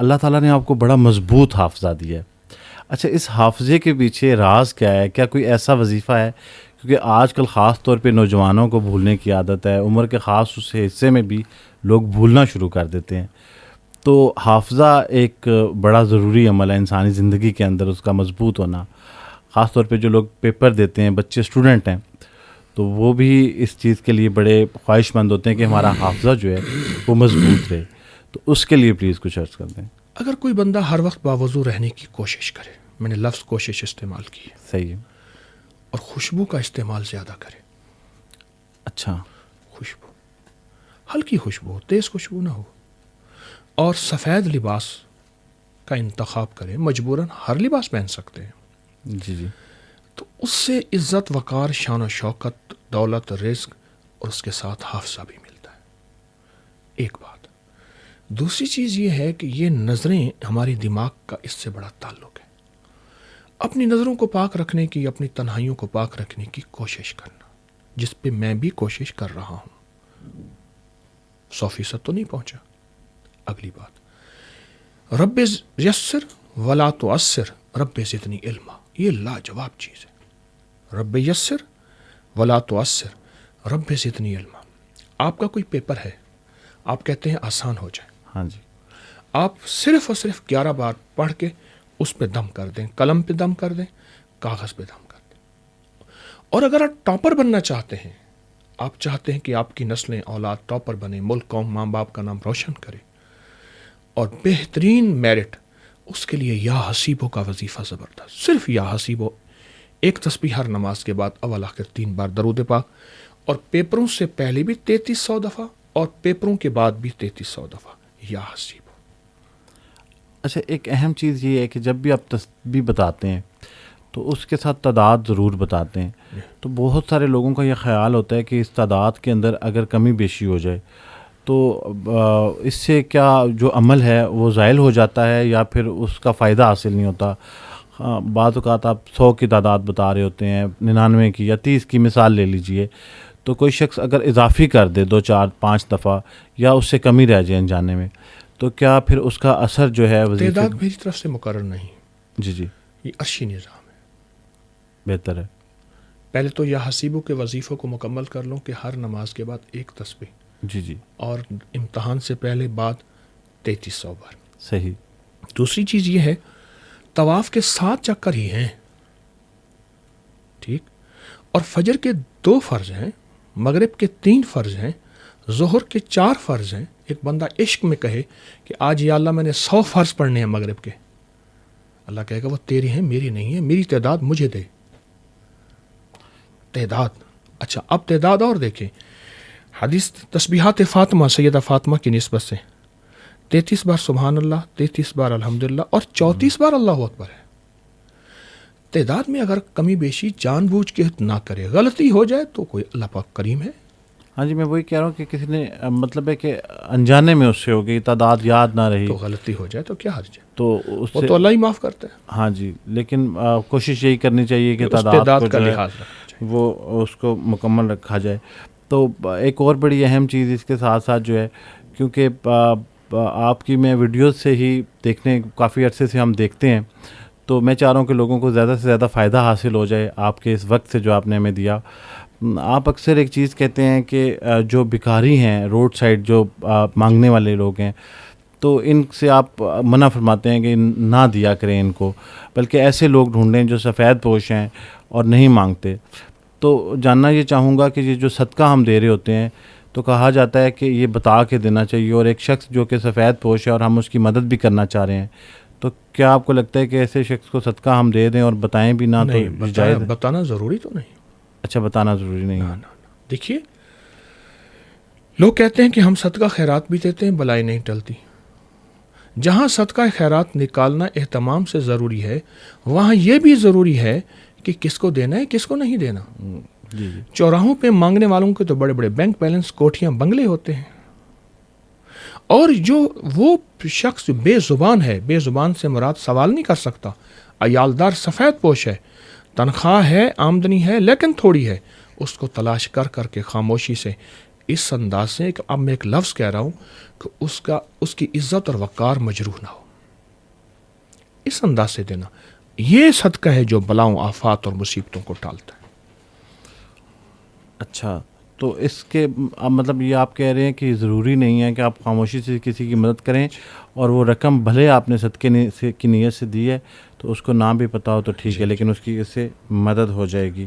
اللہ تعالیٰ نے آپ کو بڑا مضبوط حافظہ دیا ہے. اچھا اس حافظے کے پیچھے راز کیا ہے؟ کیا کوئی ایسا وظیفہ ہے؟ کیونکہ آج کل خاص طور پہ نوجوانوں کو بھولنے کی عادت ہے، عمر کے خاص اس حصے میں بھی لوگ بھولنا شروع کر دیتے ہیں. تو حافظہ ایک بڑا ضروری عمل ہے انسانی زندگی کے اندر، اس کا مضبوط ہونا. خاص طور پہ جو لوگ پیپر دیتے ہیں، بچے اسٹوڈنٹ ہیں، تو وہ بھی اس چیز کے لیے بڑے خواہش مند ہوتے ہیں کہ ہمارا حافظہ جو ہے وہ مضبوط رہے. تو اس کے لیے پلیز کچھ عرض کر دیں. اگر کوئی بندہ ہر وقت باوضو رہنے کی کوشش کرے، میں نے لفظ کوشش استعمال کی ہے، صحیح ہے. اور خوشبو کا استعمال زیادہ کرے. اچھا. خوشبو ہلکی خوشبو، تیز خوشبو نہ ہو. اور سفید لباس کا انتخاب کرے. مجبوراً ہر لباس پہن سکتے ہیں، جی جی. تو اس سے عزت وقار، شان و شوکت، دولت، رزق اور اس کے ساتھ حافظہ بھی ملتا ہے. ایک بات. دوسری چیز یہ ہے کہ یہ نظریں، ہماری دماغ کا اس سے بڑا تعلق ہے. اپنی نظروں کو پاک رکھنے کی، اپنی تنہائیوں کو پاک رکھنے کی کوشش کرنا، جس پہ میں بھی کوشش کر رہا ہوں. 100% تو نہیں پہنچا. اگلی بات، رب یسر ولا تعسر رب زدنی علما. یہ لاجواب چیز ہے. رب یسر ولا تعسر رب زدنی علما. آپ کا کوئی پیپر ہے، آپ کہتے ہیں آسان ہو جائے. ہاں جی. آپ صرف اور صرف 11 بار پڑھ کے اس پہ دم کر دیں، قلم پہ دم کر دیں، کاغذ پہ دم کر دیں. اور اگر آپ ٹاپر بننا چاہتے ہیں، آپ چاہتے ہیں کہ آپ کی نسلیں، اولاد ٹاپر بنے، ملک، قوم، ماں باپ کا نام روشن کرے اور بہترین میرٹ، اس کے لیے یا حسیبو کا وظیفہ زبردست. صرف یا حسیبو، ایک تسبیح ہر نماز کے بعد، اول آخر 3 بار درود پاک، اور پیپروں سے پہلے بھی 3300 دفعہ اور پیپروں کے بعد بھی 3300 دفعہ یا حسیبو. اچھا ایک اہم چیز یہ ہے کہ جب بھی آپ تسبیح بتاتے ہیں تو اس کے ساتھ تعداد ضرور بتاتے ہیں. تو بہت سارے لوگوں کا یہ خیال ہوتا ہے کہ اس تعداد کے اندر اگر کمی بیشی ہو جائے تو اس سے کیا جو عمل ہے وہ زائل ہو جاتا ہے یا پھر اس کا فائدہ حاصل نہیں ہوتا. بعض اوقات آپ 100 کی تعداد بتا رہے ہوتے ہیں، 99 کی یا 30 کی مثال لے لیجئے، تو کوئی شخص اگر اضافی کر دے 2 4 5 دفعہ یا اس سے کمی رہ جائے انجانے میں، تو کیا پھر اس کا اثر جو ہے تعداد میری طرف سے مقرر نہیں. جی جی. یہ عرشی نظام ہے. بہتر ہے. پہلے تو یا حسیبو کے وظیفوں کو مکمل کر لوں کہ ہر نماز کے بعد ایک تسبیح. جی جی. اور امتحان سے پہلے بعد 3300 بار. صحیح. دوسری چیز یہ ہے، طواف کے 7 چکر ہی ہیں، ٹھیک، اور فجر کے 2 فرض ہیں، مغرب کے 3 فرض ہیں، ظہر کے 4 فرض ہیں. ایک بندہ عشق میں کہے کہ آج یا اللہ میں نے 100 فرض پڑھنے ہیں مغرب کے، اللہ کہے گا وہ تیری ہیں، میری نہیں ہے، میری تعداد مجھے دے. تعداد. اچھا اب تعداد اور دیکھیں. حدیث تسبیحات فاطمہ، سیدہ فاطمہ کی نسبت سے 33 بار سبحان اللہ، 33 بار الحمدللہ اور 34 بار اللہ اکبر ہے. تعداد میں اگر کمی بیشی جان بوجھ کے نہ کرے، غلطی ہو جائے تو کوئی اللہ پاک کریم ہے. ہاں جی، میں وہی کہہ رہا ہوں کہ کسی نے مطلب ہے کہ انجانے میں اس سے ہو گئی، تعداد یاد نہ رہی تو غلطی ہو جائے تو کیا حرج ہے، تو اس وہ سے تو اللہ ہی معاف کرتا ہے. ہاں جی، لیکن کوشش یہی کرنی چاہیے کہ تعداد تعداد کا کو لحاظ رکھنا چاہیے، وہ اس کو مکمل رکھا جائے. تو ایک اور بڑی اہم چیز اس کے ساتھ ساتھ جو ہے، کیونکہ آپ کی میں ویڈیوز سے ہی دیکھنے کافی عرصے سے ہم دیکھتے ہیں، تو میں چاہ رہا ہوں کہ لوگوں کو زیادہ سے زیادہ فائدہ حاصل ہو جائے آپ کے اس وقت سے جو آپ نے ہمیں دیا. آپ اکثر ایک چیز کہتے ہیں کہ جو بھکاری ہیں روڈ سائڈ، جو مانگنے والے لوگ ہیں، تو ان سے آپ منع فرماتے ہیں کہ نہ دیا کریں ان کو، بلکہ ایسے لوگ ڈھونڈیں جو سفید پوش ہیں اور نہیں مانگتے. تو جاننا یہ چاہوں گا کہ یہ جو صدقہ ہم دے رہے ہوتے ہیں تو کہا جاتا ہے کہ یہ بتا کے دینا چاہیے، اور ایک شخص جو کہ سفید پوش ہے اور ہم اس کی مدد بھی کرنا چاہ رہے ہیں، تو کیا آپ کو لگتا ہے کہ ایسے شخص کو صدقہ ہم دے دیں اور بتائیں بھی نہ؟ تو جائز ہے؟ بتانا ضروری تو نہیں. اچھا بتانا ضروری نہیں ہے. دیکھیے لوگ کہتے ہیں کہ ہم صدقہ خیرات بھی دیتے ہیں، بلائی نہیں ٹلتی. جہاں صدقہ خیرات نکالنا اہتمام سے ضروری ہے، وہاں یہ بھی ضروری ہے کہ کس کو دینا ہے، کس کو نہیں دینا. جی جی. چوراہوں پہ مانگنے والوں کے تو بڑے بڑے بینک بیلنس، کوٹھیاں، بنگلے ہوتے ہیں، اور جو وہ شخص بے زبان ہے، بے زبان سے مراد سوال نہیں کر سکتا، عیالدار، سفید پوش ہے، تنخواہ ہے، آمدنی ہے لیکن تھوڑی ہے، اس کو تلاش کر کر کے خاموشی سے، اس انداز سے کہ اب میں ایک لفظ کہہ رہا ہوں کہ اس کی عزت اور وقار مجروح نہ ہو. اس انداز سے دینا، یہ صدقہ ہے جو بلاؤں آفات اور مصیبتوں کو ٹالتا ہے۔ اچھا، تو اس کے مطلب یہ آپ کہہ رہے ہیں کہ ضروری نہیں ہے کہ آپ خاموشی سے کسی کی مدد کریں، اور وہ رقم بھلے آپ نے صدقے کی نیت سے دی ہے تو اس کو نہ بھی پتہ ہو تو ٹھیک ہے، لیکن اس کی اس سے مدد ہو جائے گی۔